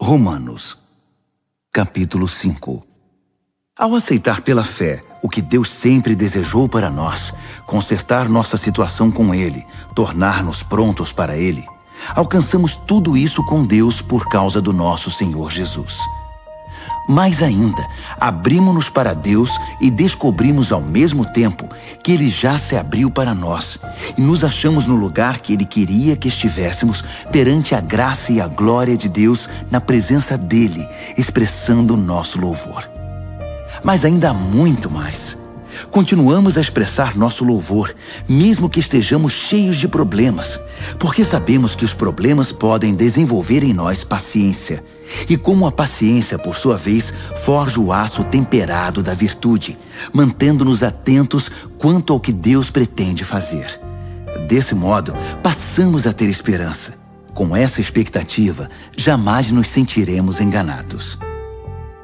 Romanos, capítulo 5. Ao aceitar pela fé o que Deus sempre desejou para nós, consertar nossa situação com Ele, tornar-nos prontos para Ele, alcançamos tudo isso com Deus por causa do nosso Senhor Jesus. Mais ainda, abrimos-nos para Deus e descobrimos ao mesmo tempo que Ele já se abriu para nós e nos achamos no lugar que Ele queria que estivéssemos perante a graça e a glória de Deus na presença dEle, expressando nosso louvor. Mas ainda há muito mais. Continuamos a expressar nosso louvor, mesmo que estejamos cheios de problemas, porque sabemos que os problemas podem desenvolver em nós paciência. E como a paciência, por sua vez, forja o aço temperado da virtude, mantendo-nos atentos quanto ao que Deus pretende fazer. Desse modo, passamos a ter esperança. Com essa expectativa, jamais nos sentiremos enganados.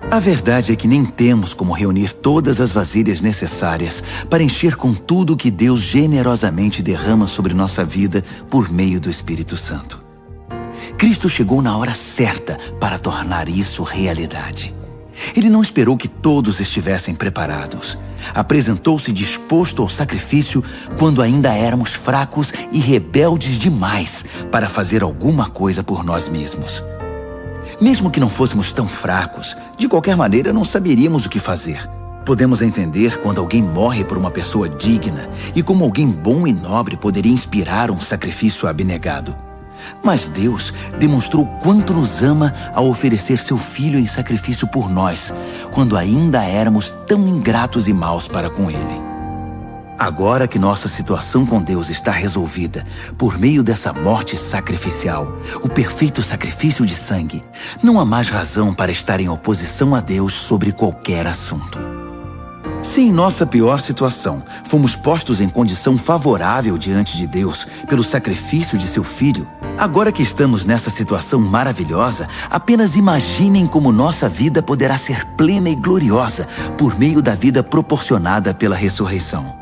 A verdade é que nem temos como reunir todas as vasilhas necessárias para encher com tudo o que Deus generosamente derrama sobre nossa vida por meio do Espírito Santo. Cristo chegou na hora certa para tornar isso realidade. Ele não esperou que todos estivessem preparados. Apresentou-se disposto ao sacrifício quando ainda éramos fracos e rebeldes demais para fazer alguma coisa por nós mesmos. Mesmo que não fôssemos tão fracos, de qualquer maneira não saberíamos o que fazer. Podemos entender quando alguém morre por uma pessoa digna e como alguém bom e nobre poderia inspirar um sacrifício abnegado. Mas Deus demonstrou quanto nos ama ao oferecer seu Filho em sacrifício por nós, quando ainda éramos tão ingratos e maus para com Ele. Agora que nossa situação com Deus está resolvida por meio dessa morte sacrificial, o perfeito sacrifício de sangue, não há mais razão para estar em oposição a Deus sobre qualquer assunto. Se em nossa pior situação fomos postos em condição favorável diante de Deus pelo sacrifício de seu Filho, agora que estamos nessa situação maravilhosa, apenas imaginem como nossa vida poderá ser plena e gloriosa por meio da vida proporcionada pela ressurreição.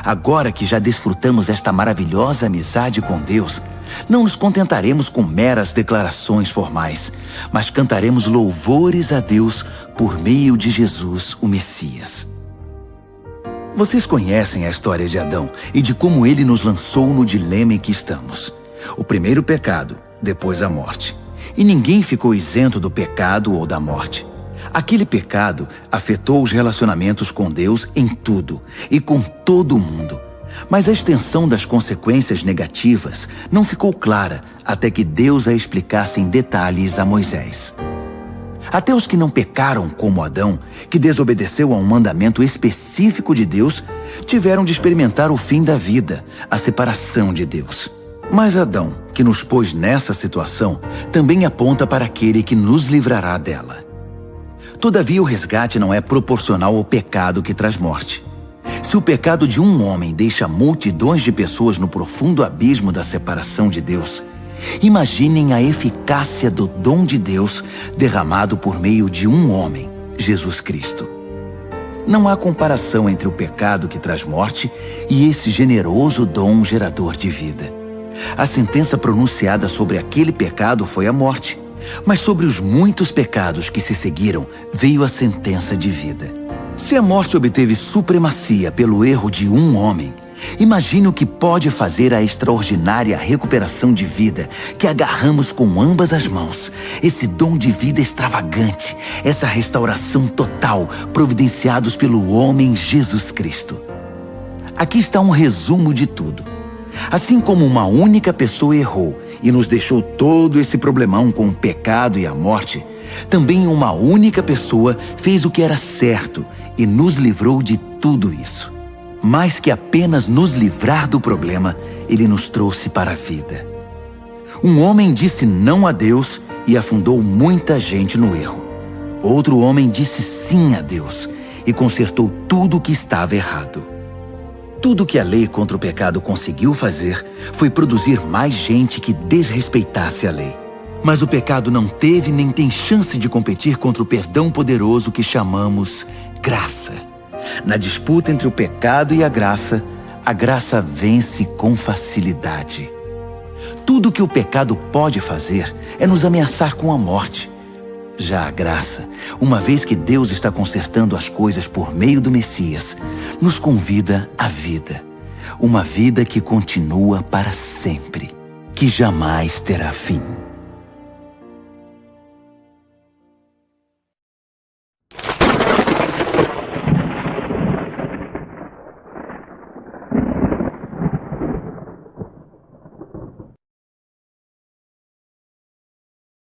Agora que já desfrutamos esta maravilhosa amizade com Deus, não nos contentaremos com meras declarações formais, mas cantaremos louvores a Deus por meio de Jesus, o Messias. Vocês conhecem a história de Adão e de como ele nos lançou no dilema em que estamos. O primeiro pecado, depois a morte. E ninguém ficou isento do pecado ou da morte. Aquele pecado afetou os relacionamentos com Deus em tudo e com todo mundo. Mas a extensão das consequências negativas não ficou clara até que Deus a explicasse em detalhes a Moisés. Até os que não pecaram como Adão, que desobedeceu a um mandamento específico de Deus, tiveram de experimentar o fim da vida, a separação de Deus. Mas Adão, que nos pôs nessa situação, também aponta para aquele que nos livrará dela. Todavia, o resgate não é proporcional ao pecado que traz morte. Se o pecado de um homem deixa multidões de pessoas no profundo abismo da separação de Deus, imaginem a eficácia do dom de Deus derramado por meio de um homem, Jesus Cristo. Não há comparação entre o pecado que traz morte e esse generoso dom gerador de vida. A sentença pronunciada sobre aquele pecado foi a morte. Mas sobre os muitos pecados que se seguiram, veio a sentença de vida. Se a morte obteve supremacia pelo erro de um homem, imagine o que pode fazer a extraordinária recuperação de vida que agarramos com ambas as mãos, esse dom de vida extravagante, essa restauração total providenciados pelo homem Jesus Cristo. Aqui está um resumo de tudo. Assim como uma única pessoa errou e nos deixou todo esse problemão com o pecado e a morte, também uma única pessoa fez o que era certo e nos livrou de tudo isso. Mais que apenas nos livrar do problema, ele nos trouxe para a vida. Um homem disse não a Deus e afundou muita gente no erro. Outro homem disse sim a Deus e consertou tudo o que estava errado. Tudo que a lei contra o pecado conseguiu fazer foi produzir mais gente que desrespeitasse a lei. Mas o pecado não teve nem tem chance de competir contra o perdão poderoso que chamamos graça. Na disputa entre o pecado e a graça vence com facilidade. Tudo que o pecado pode fazer é nos ameaçar com a morte. Já a graça, uma vez que Deus está consertando as coisas por meio do Messias, nos convida à vida. Uma vida que continua para sempre, que jamais terá fim.